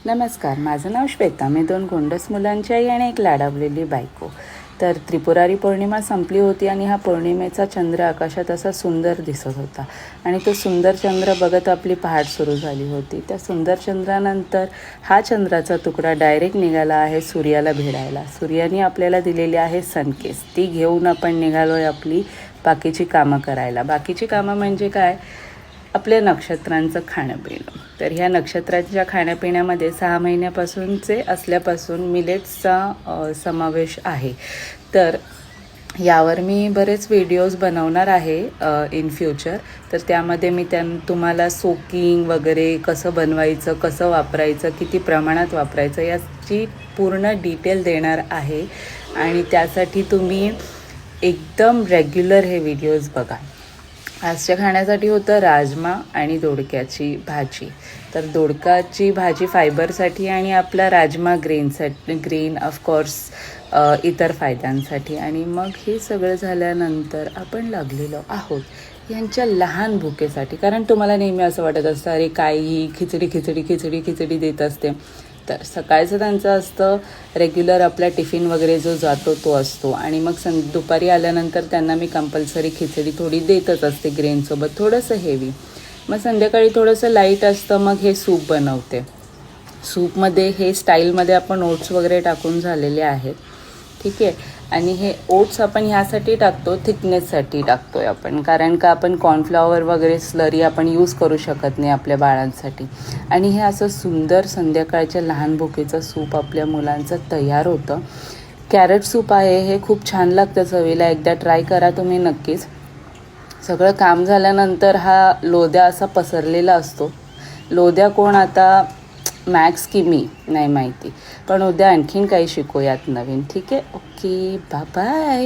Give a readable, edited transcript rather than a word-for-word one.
नमस्कार, माझं नाव श्वेता. मी 2 गोंडस मुलांची आई आणि एक लाडावलेली बायको. तर त्रिपुरारी पौर्णिमा संपली होती आणि हा पौर्णिमेचा चंद्र आकाशात असा सुंदर दिसत होता आणि तो सुंदर चंद्र बघत आपली पहाट सुरू झाली होती. त्या सुंदर चंद्रानंतर हा चंद्राचा तुकडा डायरेक्ट निघाला आहे सूर्याला भिडायला. सूर्याने आपल्याला दिलेली आहे सनकेस. ती घेऊन आपण निघालो आहे आपली बाकीची कामं करायला. बाकीची कामं म्हणजे काय? आपल्या नक्षत्रांचं खाणंपिणं. तर ह्या नक्षत्रांच्या खाण्यापिण्यामध्ये 6 महिन्यापासूनचे असल्यापासून मिलेट्सचा समावेश आहे. तर यावर मी बरेच व्हिडिओज बनवणार आहे इन फ्युचर. तर त्यामध्ये मी तुम्हाला सोकिंग वगैरे कसं बनवायचं, कसं वापरायचं, किती प्रमाणात वापरायचं याची पूर्ण डिटेल देणार आहे आणि त्यासाठी तुम्ही एकदम रेग्युलर हे व्हिडिओज बघा. आजच्या खाण्यासाठी होतं राजमा आणि दोडक्याची भाजी. तर दोडकाची भाजी फायबरसाठी आणि आपला राजमा ग्रेन ऑफकोर्स इतर फायद्यांसाठी. आणि मग हे सगळं झाल्यानंतर आपण लागलेलो आहोत यांच्या लहान भुकेसाठी. कारण तुम्हाला नेहमी असं वाटत असतं अरे काही खिचडी देत असते. तर सकाळचं त्यांचं असतं रेग्युलर आपला टिफिन वगैरे जो जातो तो असतो आणि मग दुपारी आल्यानंतर त्यांना मी कंपल्सरी खिचडी थोडी देतच असते ग्रेनसोबत, थोडंसं हेवी. मग संध्याकाळी थोडंसं लाईट असतं, मग हे सूप बनवते. सूपमध्ये हे स्टाईलमध्ये आपण ओट्स वगैरे टाकून झालेले आहेत, ठीक आहे. आणि हे ओट्स आपण ह्यासाठी टाकतो, थिकनेससाठी टाकतो आहे आपण, कारण का आपण कॉर्नफ्लॉवर वगैरे स्लरी आपण यूज करू शकत नाही आपल्या बाळांसाठी. आणि हे असं सुंदर संध्याकाळच्या लहान भुकेचं सूप आपल्या मुलांचं तयार होतं. कॅरट सूप आहे, हे खूप छान लागतं चवीला. एकदा ट्राय करा तुम्ही नक्कीच. सगळं काम झाल्यानंतर हा लोद्या असा पसरलेला असतो. लोद्या कोण आता मॅक्स की मी नाही माहिती, पण उद्या आणखीन काही शिकूयात नवीन, ठीक आहे. Okay, bye.